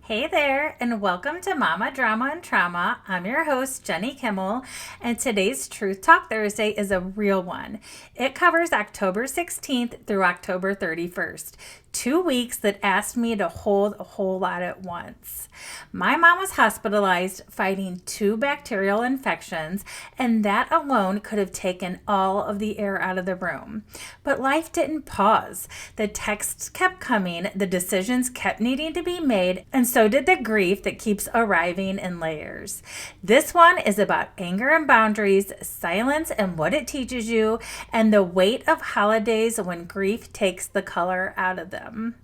Hey there, and welcome to Mama Drama and Trauma. I'm your host, Jenny Kimmel, and today's Truth Talk Thursday is a real one. It covers October 16th through October 31st, 2 weeks that asked me to hold a whole lot at once. My mom was hospitalized fighting 2 bacterial infections, and that alone could have taken all of the air out of the room. But life didn't pause. The texts kept coming, the decisions kept needing to be made, and so did the grief that keeps arriving in layers. This one is about anger and boundaries, silence and what it teaches you, and the weight of holidays when grief takes the color out of them.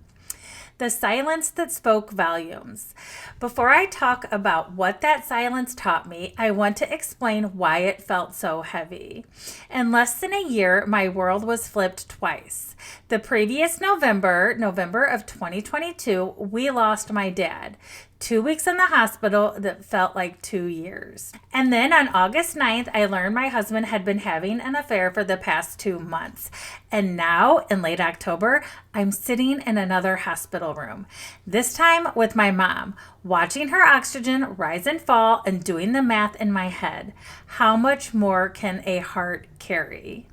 The silence that spoke volumes. Before I talk about what that silence taught me, I want to explain why it felt so heavy. In less than a year, my world was flipped twice. The previous November of 2022, we lost my dad. 2 weeks in the hospital that felt like 2 years. And then on August 9th, I learned my husband had been having an affair for the past 2 months. And now, in late October, I'm sitting in another hospital room. This time with my mom, watching her oxygen rise and fall and doing the math in my head. How much more can a heart carry?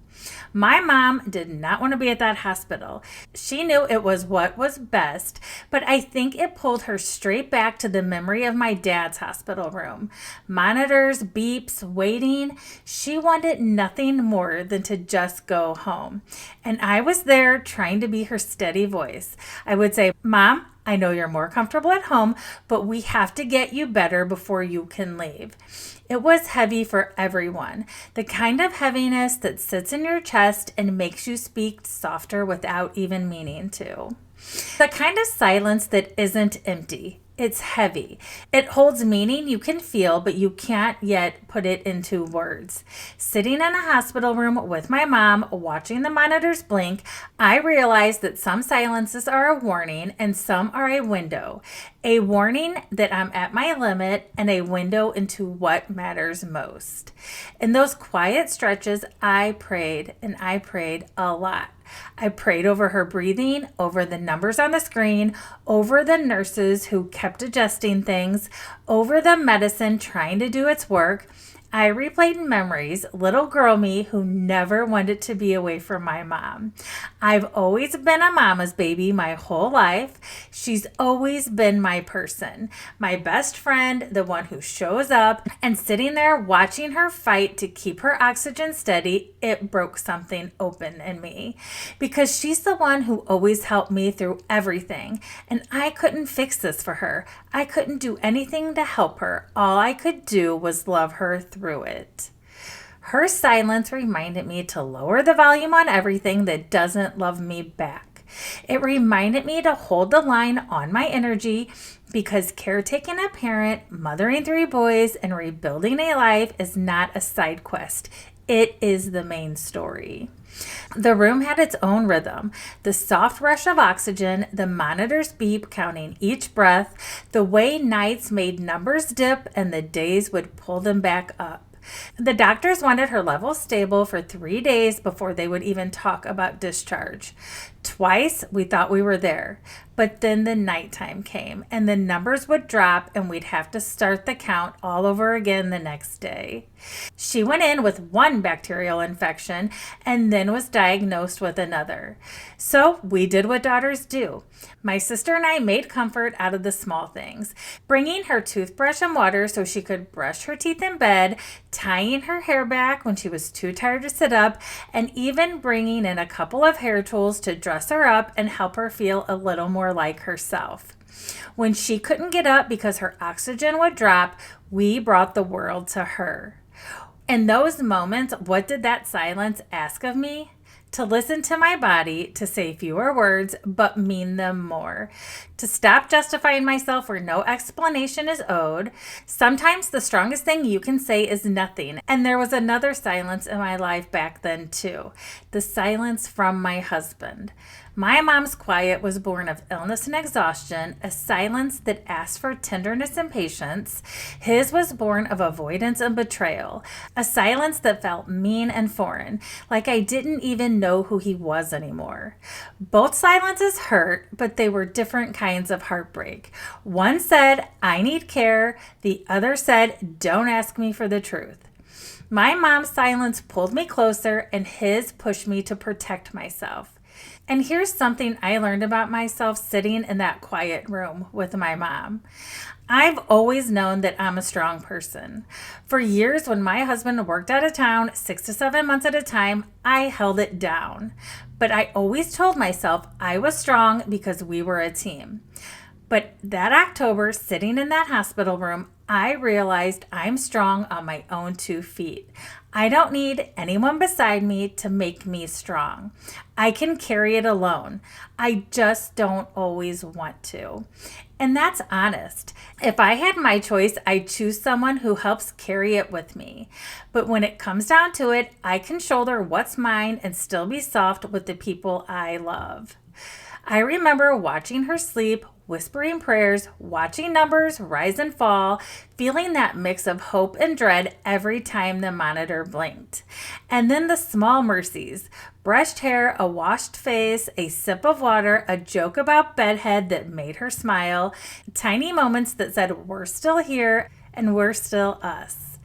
My mom did not want to be at that hospital. She knew it was what was best, but I think it pulled her straight back to the memory of my dad's hospital room. Monitors, beeps, waiting. She wanted nothing more than to just go home. And I was there trying to be her steady voice. I would say, "Mom, I know you're more comfortable at home, but we have to get you better before you can leave." It was heavy for everyone, the kind of heaviness that sits in your chest and makes you speak softer without even meaning to. The kind of silence that isn't empty. It's heavy. It holds meaning you can feel, but you can't yet put it into words. Sitting in a hospital room with my mom, watching the monitors blink, I realized that some silences are a warning and some are a window. A warning that I'm at my limit and a window into what matters most. In those quiet stretches, I prayed, and I prayed a lot. I prayed over her breathing, over the numbers on the screen, over the nurses who kept adjusting things, over the medicine trying to do its work. I replayed memories, little girl me who never wanted to be away from my mom. I've always been a mama's baby my whole life. She's always been my person, my best friend, the one who shows up, and sitting there watching her fight to keep her oxygen steady, it broke something open in me. Because she's the one who always helped me through everything, and I couldn't fix this for her. I couldn't do anything to help her. All I could do was love her through it. Her silence reminded me to lower the volume on everything that doesn't love me back. It reminded me to hold the line on my energy because caretaking a parent, mothering 3 boys, and rebuilding a life is not a side quest. It is the main story. The room had its own rhythm. The soft rush of oxygen, the monitor's beep counting each breath, the way nights made numbers dip and the days would pull them back up. The doctors wanted her levels stable for 3 days before they would even talk about discharge. Twice we thought we were there, but then the nighttime came and the numbers would drop and we'd have to start the count all over again the next day. She went in with 1 bacterial infection and then was diagnosed with another. So we did what daughters do. My sister and I made comfort out of the small things, bringing her toothbrush and water so she could brush her teeth in bed, tying her hair back when she was too tired to sit up, and even bringing in a couple of hair tools to dress her up and help her feel a little more like herself. When she couldn't get up because her oxygen would drop, we brought the world to her. In those moments, what did that silence ask of me? To listen to my body, to say fewer words, but mean them more. To stop justifying myself where no explanation is owed. Sometimes the strongest thing you can say is nothing. And there was another silence in my life back then too. The silence from my husband. My mom's quiet was born of illness and exhaustion, a silence that asked for tenderness and patience. His was born of avoidance and betrayal, a silence that felt mean and foreign, like I didn't even know who he was anymore. Both silences hurt, but they were different kinds of heartbreak. One said, I need care. The other said, don't ask me for the truth. My mom's silence pulled me closer, and his pushed me to protect myself. And here's something I learned about myself sitting in that quiet room with my mom. I've always known that I'm a strong person. For years, when my husband worked out of town 6 to 7 months at a time, I held it down. But I always told myself I was strong because we were a team. But that October, sitting in that hospital room, I realized I'm strong on my own 2 feet. I don't need anyone beside me to make me strong. I can carry it alone. I just don't always want to. And that's honest. If I had my choice, I'd choose someone who helps carry it with me. But when it comes down to it, I can shoulder what's mine and still be soft with the people I love. I remember watching her sleep, whispering prayers, watching numbers rise and fall, feeling that mix of hope and dread every time the monitor blinked. And then the small mercies: brushed hair, a washed face, a sip of water, a joke about bedhead that made her smile, tiny moments that said, we're still here and we're still us.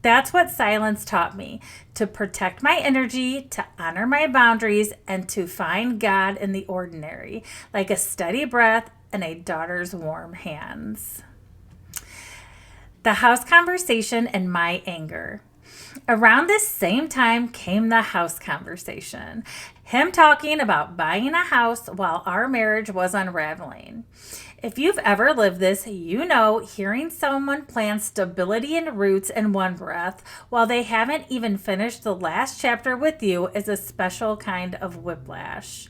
That's what silence taught me: to protect my energy, to honor my boundaries, and to find God in the ordinary, like a steady breath and a daughter's warm hands. The house conversation and my anger. Around this same time came the house conversation. Him talking about buying a house while our marriage was unraveling. If you've ever lived this, you know hearing someone plan stability and roots in one breath while they haven't even finished the last chapter with you is a special kind of whiplash.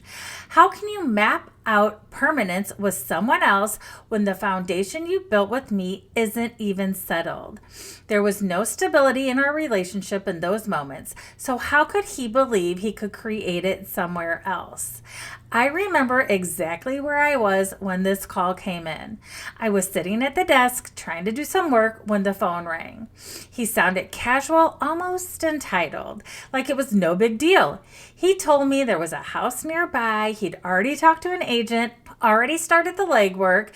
How can you map out permanence with someone else when the foundation you built with me isn't even settled? There was no stability in our relationship in those moments, so how could he believe he could create it somewhere else? I remember exactly where I was when this call came in. I was sitting at the desk trying to do some work when the phone rang. He sounded casual, almost entitled, like it was no big deal. He told me there was a house nearby. He'd already talked to an agent, already started the legwork.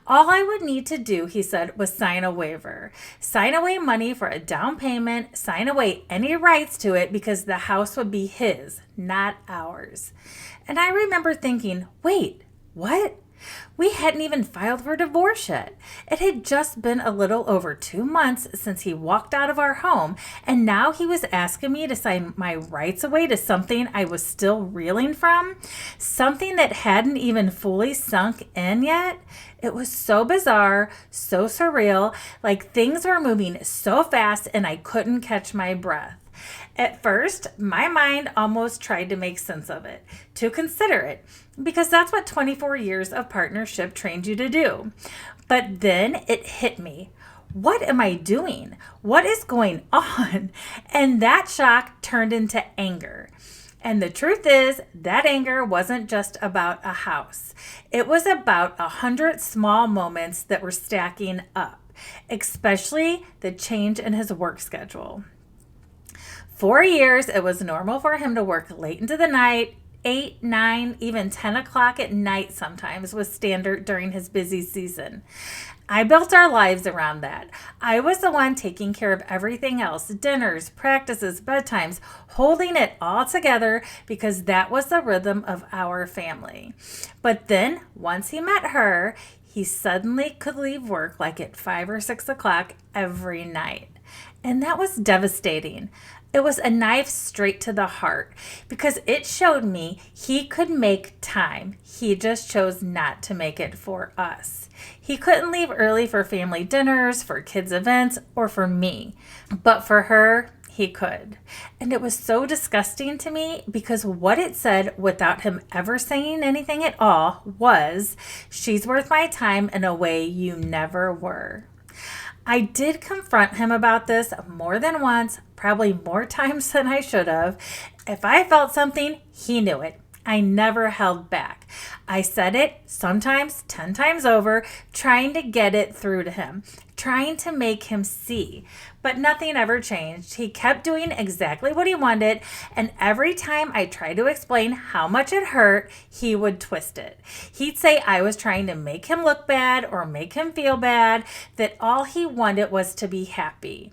All I would need to do, he said, was sign a waiver. Sign away money for a down payment, sign away any rights to it because the house would be his, not ours. And I remember thinking, wait, what? We hadn't even filed for divorce yet. It had just been a little over 2 months since he walked out of our home, and now he was asking me to sign my rights away to something I was still reeling from, something that hadn't even fully sunk in yet. It was so bizarre, so surreal, like things were moving so fast and I couldn't catch my breath. At first, my mind almost tried to make sense of it, to consider it, because that's what 24 years of partnership trained you to do. But then it hit me. What am I doing? What is going on? And that shock turned into anger. And the truth is, that anger wasn't just about a house. It was about 100 small moments that were stacking up, especially the change in his work schedule. 4 years, it was normal for him to work late into the night. 8, 9, even 10 o'clock at night sometimes was standard during his busy season. I built our lives around that. I was the one taking care of everything else: dinners, practices, bedtimes, holding it all together because that was the rhythm of our family. But then, once he met her, he suddenly could leave work like at 5 or 6 o'clock every night. And that was devastating. It was a knife straight to the heart because it showed me he could make time. He just chose not to make it for us. He couldn't leave early for family dinners, for kids' events, or for me. But for her, he could. And it was so disgusting to me because what it said, without him ever saying anything at all, was, she's worth my time in a way you never were. I did confront him about this more than once, probably more times than I should have. If I felt something, he knew it. I never held back. I said it sometimes 10 times over, trying to get it through to him, trying to make him see. But nothing ever changed. He kept doing exactly what he wanted, and every time I tried to explain how much it hurt, he would twist it. He'd say I was trying to make him look bad or make him feel bad, that all he wanted was to be happy.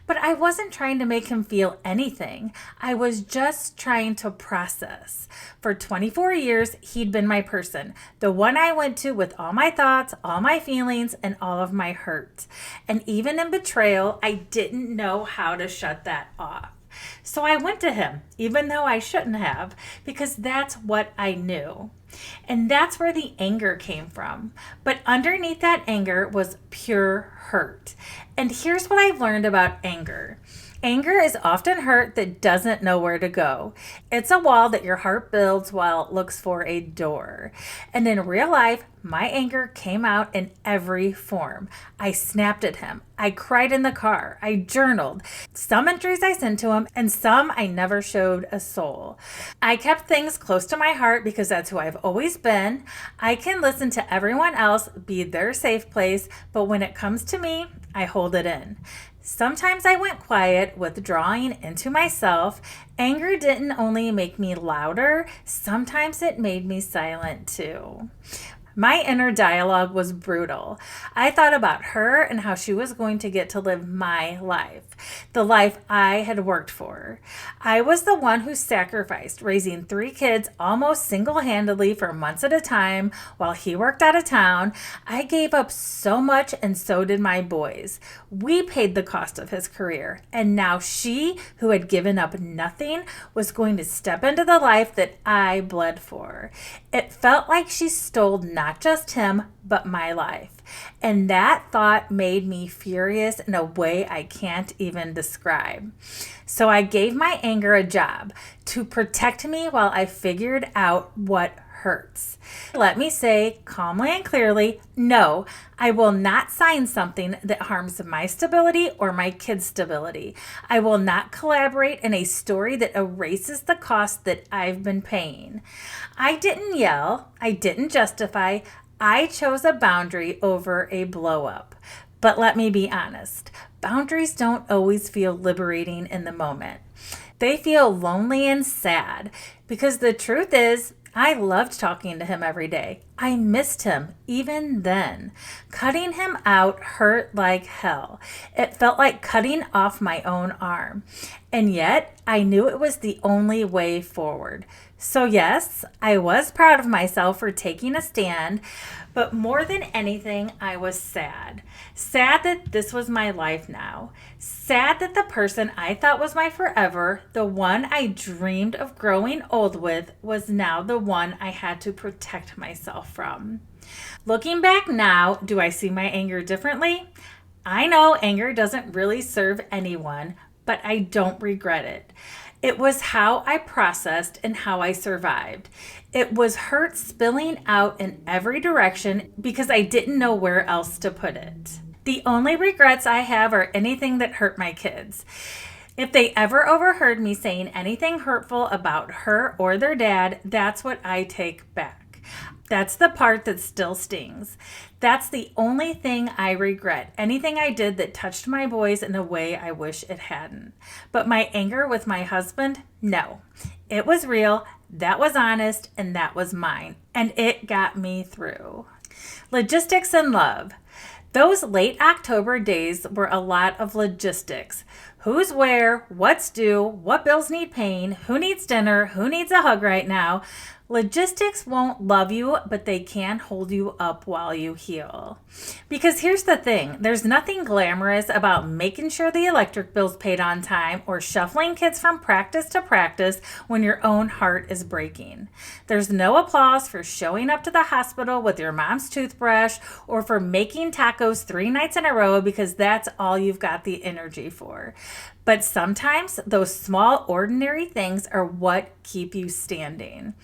But I wasn't trying to make him feel anything. I was just trying to process. For 24 years, he'd been my person, the one I went to with all my thoughts, all my feelings, and all of my hurt. And even in betrayal, I didn't know how to shut that off. So I went to him, even though I shouldn't have, because that's what I knew. And that's where the anger came from. But underneath that anger was pure hurt. And here's what I've learned about anger. Anger is often hurt that doesn't know where to go. It's a wall that your heart builds while it looks for a door. And in real life, my anger came out in every form. I snapped at him. I cried in the car. I journaled. Some entries I sent to him, and some I never showed a soul. I kept things close to my heart because that's who I've always been. I can listen to everyone else, be their safe place, but when it comes to me, I hold it in. Sometimes I went quiet, withdrawing into myself. Anger didn't only make me louder, sometimes it made me silent too. My inner dialogue was brutal. I thought about her and how she was going to get to live my life, the life I had worked for. I was the one who sacrificed, raising 3 kids almost single-handedly for months at a time while he worked out of town. I gave up so much, and so did my boys. We paid the cost of his career, and now she, who had given up nothing, was going to step into the life that I bled for. It felt like she stole not just him, but my life. And that thought made me furious in a way I can't even describe. So I gave my anger a job to protect me while I figured out what hurts. Let me say calmly and clearly, no, I will not sign something that harms my stability or my kids' stability. I will not collaborate in a story that erases the cost that I've been paying. I didn't yell. I didn't justify. I chose a boundary over a blow up. But let me be honest, boundaries don't always feel liberating in the moment. They feel lonely and sad because the truth is, I loved talking to him every day. I missed him even then. Cutting him out hurt like hell. It felt like cutting off my own arm. And yet, I knew it was the only way forward. So yes, I was proud of myself for taking a stand, but more than anything, I was sad. Sad that this was my life now. Sad that the person I thought was my forever, the one I dreamed of growing old with, was now the one I had to protect myself from. Looking back now, do I see my anger differently? I know anger doesn't really serve anyone, but I don't regret it. It was how I processed and how I survived. It was hurt spilling out in every direction because I didn't know where else to put it. The only regrets I have are anything that hurt my kids. If they ever overheard me saying anything hurtful about her or their dad, that's what I take back. That's the part that still stings. That's the only thing I regret. Anything I did that touched my boys in a way I wish it hadn't. But my anger with my husband, no. It was real, that was honest, and that was mine. And it got me through. Logistics and love. Those late October days were a lot of logistics. Who's where, what's due, what bills need paying, who needs dinner, who needs a hug right now. Logistics won't love you, but they can hold you up while you heal. Because here's the thing, there's nothing glamorous about making sure the electric bill's paid on time or shuffling kids from practice to practice when your own heart is breaking. There's no applause for showing up to the hospital with your mom's toothbrush or for making tacos 3 nights in a row because that's all you've got the energy for. But sometimes those small, ordinary things are what keep you standing.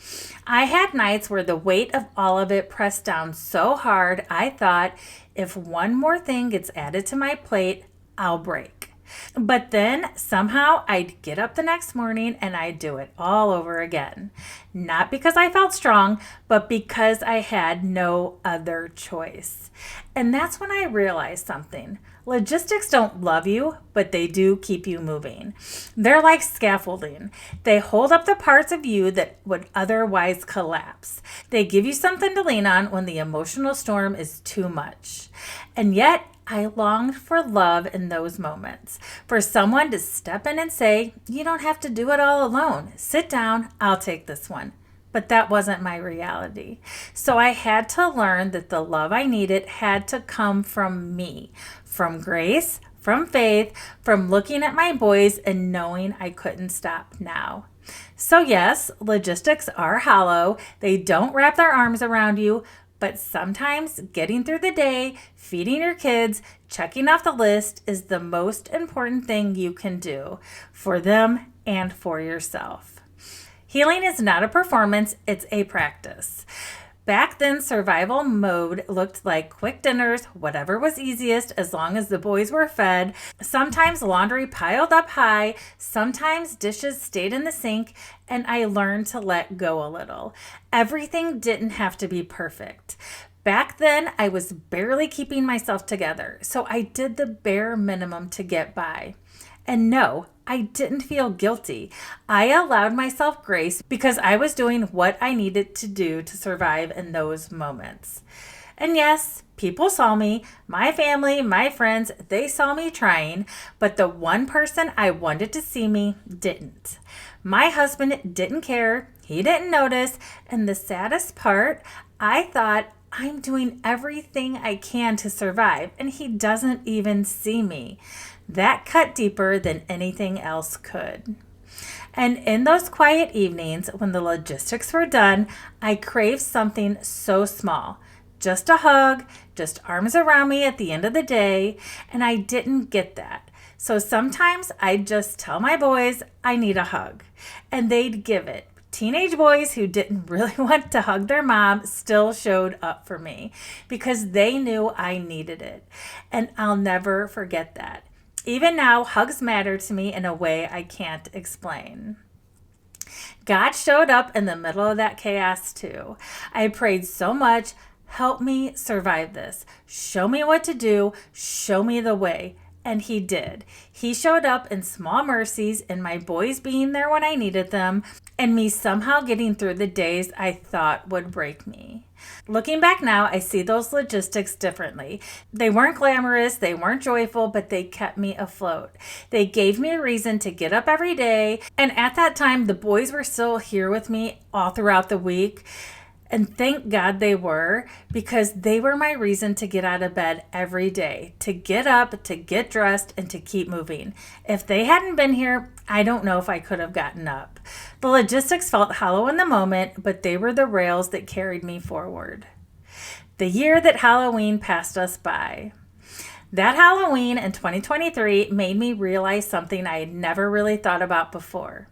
I had nights where the weight of all of it pressed down so hard, I thought, if one more thing gets added to my plate, I'll break. But then somehow I'd get up the next morning and I'd do it all over again. Not because I felt strong, but because I had no other choice. And that's when I realized something. Logistics don't love you, but they do keep you moving. They're like scaffolding. They hold up the parts of you that would otherwise collapse. They give you something to lean on when the emotional storm is too much. And yet, I longed for love in those moments, for someone to step in and say, "You don't have to do it all alone. Sit down, I'll take this one." But that wasn't my reality. So I had to learn that the love I needed had to come from me, from grace, from faith, from looking at my boys and knowing I couldn't stop now. So yes, logistics are hollow. They don't wrap their arms around you, but sometimes getting through the day, feeding your kids, checking off the list is the most important thing you can do for them and for yourself. Healing is not a performance, it's a practice. Back then, survival mode looked like quick dinners, whatever was easiest, as long as the boys were fed. Sometimes laundry piled up high, sometimes dishes stayed in the sink, and I learned to let go a little. Everything didn't have to be perfect. Back then, I was barely keeping myself together, so I did the bare minimum to get by. And no, I didn't feel guilty. I allowed myself grace because I was doing what I needed to do to survive in those moments. And yes, people saw me, my family, my friends, they saw me trying, but the one person I wanted to see me didn't. My husband didn't care, he didn't notice, and the saddest part, I thought I'm doing everything I can to survive, and he doesn't even see me. That cut deeper than anything else could. And in those quiet evenings, when the logistics were done, I craved something so small. Just a hug, just arms around me at the end of the day, and I didn't get that. So sometimes I'd just tell my boys I need a hug, and they'd give it. Teenage boys who didn't really want to hug their mom still showed up for me because they knew I needed it. And I'll never forget that. Even now, hugs matter to me in a way I can't explain. God showed up in the middle of that chaos too. I prayed so much, help me survive this. Show me what to do. Show me the way. And he did. He showed up in small mercies, in my boys being there when I needed them, and me somehow getting through the days I thought would break me. Looking back now, I see those logistics differently. They weren't glamorous, they weren't joyful, but they kept me afloat. They gave me a reason to get up every day, and at that time, the boys were still here with me all throughout the week. And thank God they were, because they were my reason to get out of bed every day, to get up, to get dressed, and to keep moving. If they hadn't been here, I don't know if I could have gotten up. The logistics felt hollow in the moment, but they were the rails that carried me forward. The year that Halloween passed us by. That Halloween in 2023 made me realize something I had never really thought about before.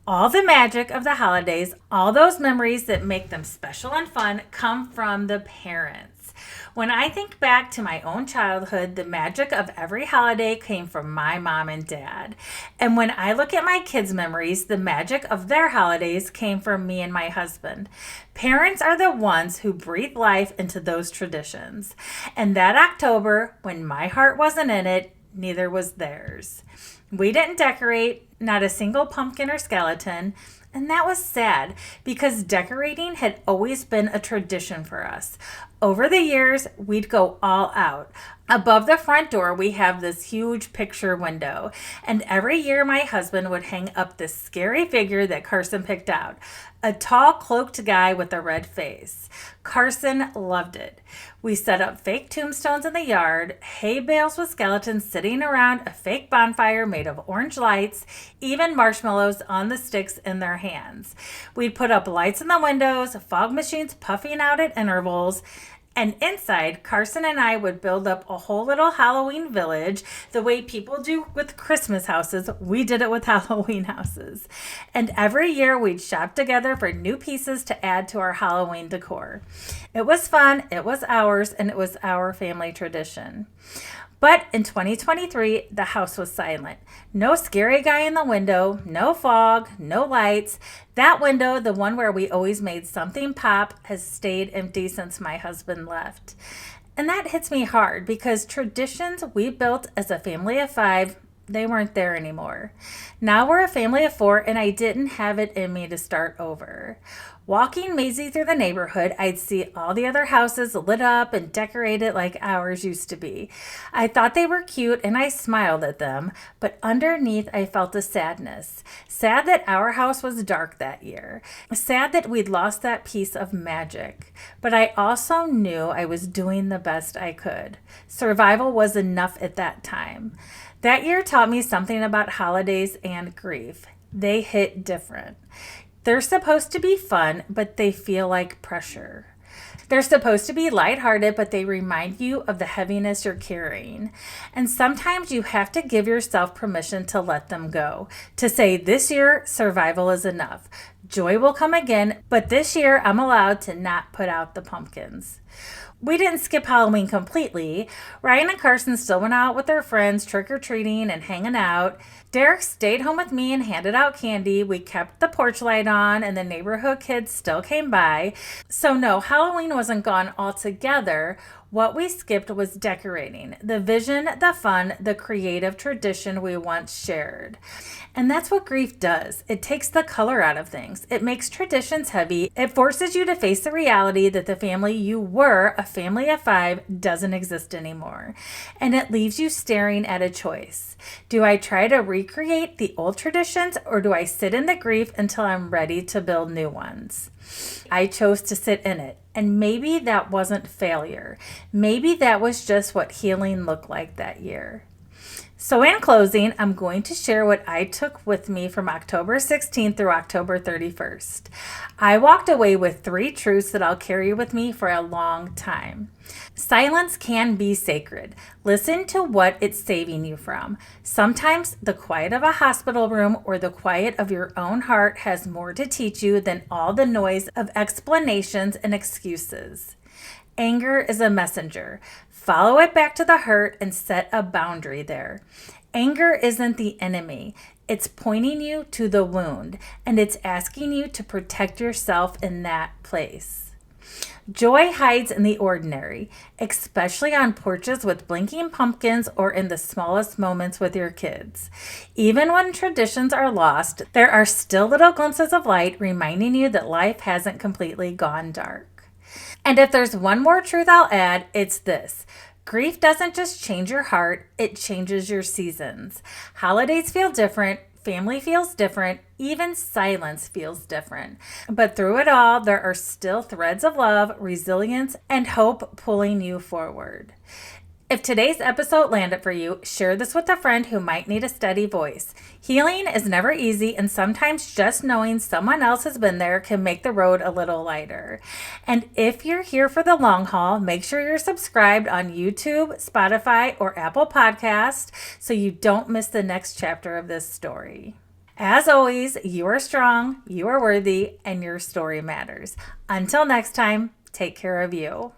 All the magic of the holidays, all those memories that make them special and fun, come from the parents. When I think back to my own childhood, the magic of every holiday came from my mom and dad. And when I look at my kids' memories, the magic of their holidays came from me and my husband. Parents are the ones who breathe life into those traditions. And that October, when my heart wasn't in it, neither was theirs. We didn't decorate, not a single pumpkin or skeleton, and that was sad because decorating had always been a tradition for us. Over the years, we'd go all out. Above the front door, we have this huge picture window, and every year my husband would hang up this scary figure that Carson picked out, a tall cloaked guy with a red face. Carson loved it. We set up fake tombstones in the yard, hay bales with skeletons sitting around a fake bonfire made of orange lights, even marshmallows on the sticks in their hands. We'd put up lights in the windows, fog machines puffing out at intervals, and inside, Carson and I would build up a whole little Halloween village the way people do with Christmas houses. We did it with Halloween houses. And every year we'd shop together for new pieces to add to our Halloween decor. It was fun, it was ours, and it was our family tradition. But in 2023, the house was silent. No scary guy in the window, no fog, no lights. That window, the one where we always made something pop, has stayed empty since my husband left. And that hits me hard because traditions we built as a family of 5, they weren't there anymore. Now we're a family of 4, and I didn't have it in me to start over. Walking Maisie through the neighborhood, I'd see all the other houses lit up and decorated like ours used to be. I thought they were cute and I smiled at them, but underneath I felt a sadness. Sad that our house was dark that year. Sad that we'd lost that piece of magic. But I also knew I was doing the best I could. Survival was enough at that time. That year taught me something about holidays and grief. They hit different. They're supposed to be fun, but they feel like pressure. They're supposed to be lighthearted, but they remind you of the heaviness you're carrying. And sometimes you have to give yourself permission to let them go, to say, this year, survival is enough. Joy will come again, but this year I'm allowed to not put out the pumpkins. We didn't skip Halloween completely. Ryan and Carson still went out with their friends trick-or-treating and hanging out. Derek stayed home with me and handed out candy. We kept the porch light on and the neighborhood kids still came by. So no, Halloween wasn't gone altogether. What we skipped was decorating, the vision, the fun, the creative tradition we once shared. And that's what grief does. It takes the color out of things. It makes traditions heavy. It forces you to face the reality that the family you were, a family of 5, doesn't exist anymore. And it leaves you staring at a choice. Do I try to recreate the old traditions, or do I sit in the grief until I'm ready to build new ones? I chose to sit in it. And maybe that wasn't failure. Maybe that was just what healing looked like that year. So in closing, I'm going to share what I took with me from October 16th through October 31st. I walked away with 3 truths that I'll carry with me for a long time. Silence can be sacred. Listen to what it's saving you from. Sometimes the quiet of a hospital room or the quiet of your own heart has more to teach you than all the noise of explanations and excuses. Anger is a messenger. Follow it back to the hurt and set a boundary there. Anger isn't the enemy. It's pointing you to the wound, and it's asking you to protect yourself in that place. Joy hides in the ordinary, especially on porches with blinking pumpkins or in the smallest moments with your kids. Even when traditions are lost, there are still little glimpses of light reminding you that life hasn't completely gone dark. And if there's one more truth I'll add, it's this. Grief doesn't just change your heart, it changes your seasons. Holidays feel different, family feels different, even silence feels different. But through it all, there are still threads of love, resilience, and hope pulling you forward. If today's episode landed for you, share this with a friend who might need a steady voice. Healing is never easy, and sometimes just knowing someone else has been there can make the road a little lighter. And if you're here for the long haul, make sure you're subscribed on YouTube, Spotify, or Apple Podcast so you don't miss the next chapter of this story. As always, you are strong, you are worthy, and your story matters. Until next time, take care of you.